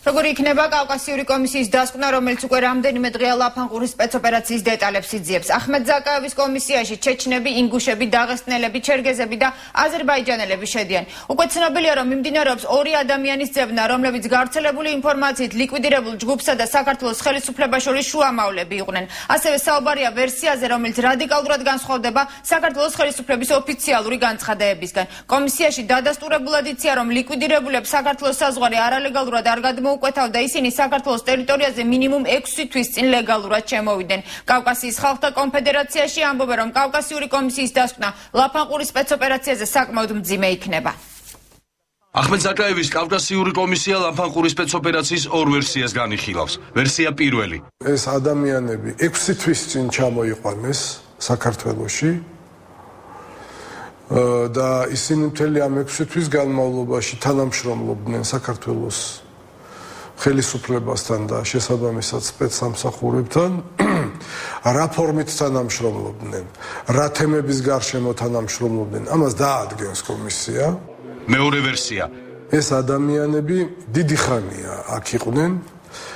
Როგორი იქნება კავკასიური კომისიის დასკვნა, რომელიც უკვე რამდენიმე დღეა ლაფანყურის სპეცოპერაციის დეტალებს იძიებს. ახმედ ზაკაევის კომისიაში ჩეჩნები, ინგუშები, დაღესტნელები, ჩერგეზები და აზერბაიჯანელები შედიან. უკვე ცნობილია, რომ მიმდინარეობს ორი ადამიანის ძებნა, რომლებიც გავრცელებული ინფორმაციით ლიკვიდირებულ ჯგუფსა და საქართველოს ხელისუფლებას შორის შუამავლები იყვნენ. ასევე საუბარია ვერსიაზე, რომელიც რადიკალურად განსხვავდება საქართველოს ხელისუფლების ოფიციალური განცხადებებისგან. კომისიაში დადასტურებულად იცია, რომ ლიკვიდირებულებს საქართველოს საზღვარი არალეგალურად არ გადმოუკვეთავდა, ისინი საქართველოს ტერიტორიაზე მინიმუმ 6 თვის წინ ლეგალურად შემოვიდნენ. კავკასიის ხალხთა კონფედერაციაში ამბობენ, რომ კავკასიური კომისიის დასკვნა ლაფანყურის სპეცოპერაციაზე საკმაოდ მძიმე იქნება. ახმედ ზაკაევის კავკასიური კომისია ლაფანყურის სპეცოპერაციის ორ ვერსიას განიხილავს. ვერსია პირველი. ეს ადამიანები 6 თვის წინ ჩამოიყვანეს საქართველოში და ისინი მთელი ამ 6 თვის განმავლობაში თანამშრომლობდნენ საქართველოს ხელისუფლებასთან და შესაბამისად სპეცსამსახურებთან. რა ფორმით თანამშრომლობდნენ, რა თემების გარშემო თანამშრომლობდნენ, ამას დაადგენს კომისია. მეორე ვერსია. ეს ადამიანები დიდი ხანია აქ იყვნენ,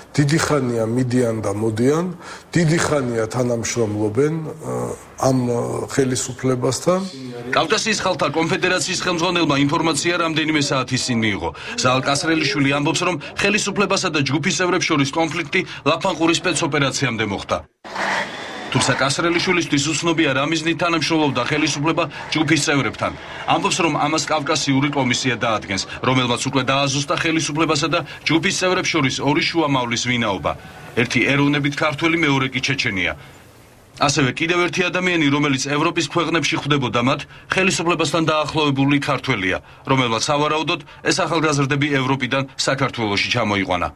დიდი ხანია მიდიან და მოდიან, დიდი ხანია თანამშრომლობენ ამ ხელისუფლებასთან. კავკასიის ხალხთა კონფედერაციის ხელმძღვანელმა ინფორმაცია რამდენიმე საათის წინ მიიღო. ზაალ კასრელიშვილი ამბობს, რომ ხელისუფლებასა და ჯგუფის წევრებს შორის კონფლიქტი ლაფანყურის სპეცოპერაციამდე მოხდა. თუმცა კასრელიშვილისთვის უცნობია რა მიზნით თანამშრომლობდა ხელისუფლება ჯგუფის წევრებთან. ამბობს, რომ ამას კავკასიური კომისია დაადგენს, რომელმაც უკვე დააზუსტა ხელისუფლებასა და ჯგუფის წევრებს შორის ორი შუამავლის ვინაობა. ერთი ეროვნებით ქართველი, მეორე კი ჩეჩენია. ასევე კიდევ ერთი ადამიანი, რომელიც ევროპის ქვეყნებში ხვდებოდა მათ, ხელისუფლებასთან დაახლოებული ქართველია, რომელმაც სავარაუდოდ ეს ახალგაზრდები ევროპიდან საქართველოში ჩამოიყვანა.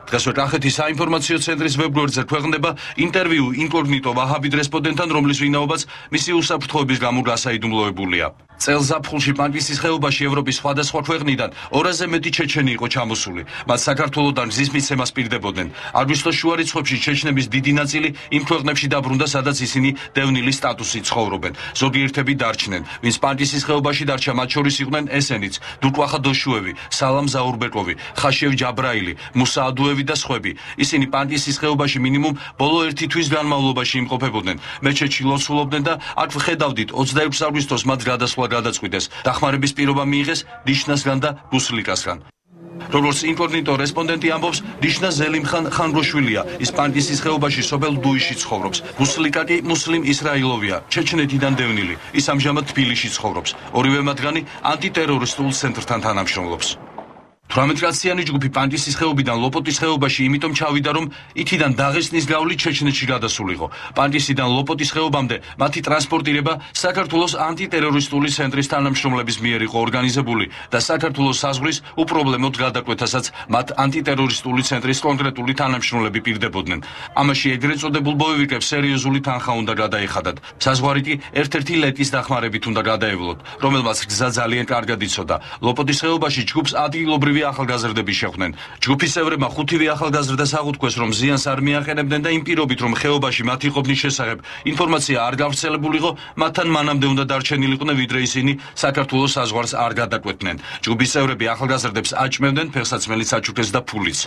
დღესვე კახეთის საინფორმაციო ცენტრის ვებგვერდზე ქვეყნდება ინტერვიუ ინკოგნიტო ვაჰაბიდ რესპონდენტთან, რომლის ვინაობაც მისი უსაფრთხოების გამო გასაიდუმლოებულია. წელს ზაფხულში პანკისის ხეობაში ევროპის სხვადასხვა ქვეყნიდან 200-ზე მეტი ჩეჩენი იყო ჩამოსული. მათ საქართველოდან გზის მიცემას პირდებოდნენ. აგვისტოს შუა რიცხვებში ჩეჩნების დიდი ნაწილი იმ ქვეყნებში დაბრუნდა, სადაც ისინი დევნილი სტატუსით ცხოვრობენ. ზოგიერთები დარჩნენ, ვინც პანკისის ხეობაში დარჩა, მათ შორის იყვნენ ესენიც: დურკვახა დოშუევი, სალამ ზაურბეკოვი, ხაშევ ჯაბრაილი, მუსა ადუევი და სხვები. ისინი პანკისის ხეობაში მინიმუმ ბოლო 1 თვის განმავლობაში იმყოფებოდნენ. მეჩეთში ლოცულობდნენ და აქ ხედავდით 26 აგვისტოს მათ გადასვლა გადაწყვიტეს. დახმარების პირობა მიიღეს დიშნასგან და ბუსლიკასგან. როგორც ინკოგნიტო რესპონდენტი ამბობს, დიშნა ზელიმხან ხანროშვილია. ის პანკისის ხეობაში სოფელ დუიში ცხოვრობს. ბუსლიკა კი მუსლიმ ისრაილოვია, ჩეჩნეთიდან დევნილი. ის ამჟამად თბილისში ცხოვრობს. ორივე მათგანი ანტიტერორისტულ ცენტრთან თანამშრომლობს. 18-კაციანი ჯგუფი პანკისის ხეობიდან ლოპოტის ხეობაში იმიტომ ჩავიდა, რომ იქიდან დაღესტნის გავლით ჩეჩნეთში გადასულიყო. პანკისიდან ლოპოტის ხეობამდე მათი ტრანსპორტირება საქართველოს ანტიტერორისტული ცენტრის თანამშრომლების მიერ იყო ორგანიზებული და საქართველოს საზღვრის უპრობლემოდ გადაკვეთასაც მათ ანტიტერორისტული ცენტრის კონკრეტული თანამშრომლები პირდებოდნენ. ამაში ეგრეთ წოდებულ ბოევიკებს სერიოზული თანხა უნდა გადაეხადათ. საზღვარი კი ერთ-ერთი ლეკის დახმარებით უნდა გადაევლოთ, რომელმაც გზა ძალიან კარგად იცოდა. ლოპოტის ხეობაში ჯგუფს ადგილობრივი ახალგაზრდები შეხვდნენ. ჯგუფის წევრებმა 5-ვე ახალგაზრდას აღუთქვეს, რომ ზიანს არ მიაყენებდნენ და იმ პირობით, რომ ხეობაში მათი ყოფნის შესახებ ინფორმაცია არ გავრცელებულიყო, მათთან მანამდე უნდა დარჩენილიყვნენ, ვიდრე ისინი საქართველოს საზღვარს არ გადაკვეთდნენ. ჯგუფის წევრები ახალგაზრდებს აჭმევდნენ, ფეხსაცმელიც აჩუქეს და ფულიც.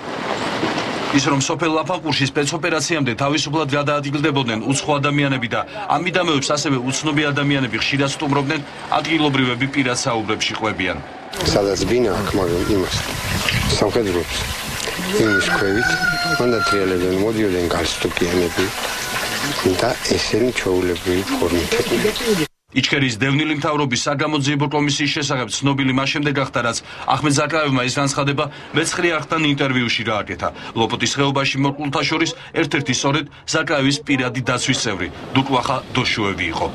ის რომ სოფელ ლაფანყურში სპეცოპერაციამდე თავისუფლად გადაადგილდებოდნენ უცხო ადამიანები და ამ მიდამოებს ასევე უცნობი ადამიანები ხშირად სტუმრობდნენ, ადგილობრივები პირად საუბრებში ყვებიან. სადაც ბინა აქვს, მაგრამ იმას სამხედროებს იმის ქვევით მონატრიალებდნენ, მოდიოდნენ გალსტუკიანები და ესენი ჩვეულებრივი ფორმით იყვნენ. იჩქერის დევნილი მთავრობის საგამოძიებო კომისიის შესახებ ცნობილი მას შემდეგ გახდა, რაც ახმედ ზაკაევმა ეს განცხადება მეცხრე არხთან ინტერვიუში გააკეთა. ლოპოტის ხეობაში მოკლულთა შორის ერთ-ერთი სწორედ ზაკაევის პირადი დაცვის წევრი დურკვახა დოშუევი იყო.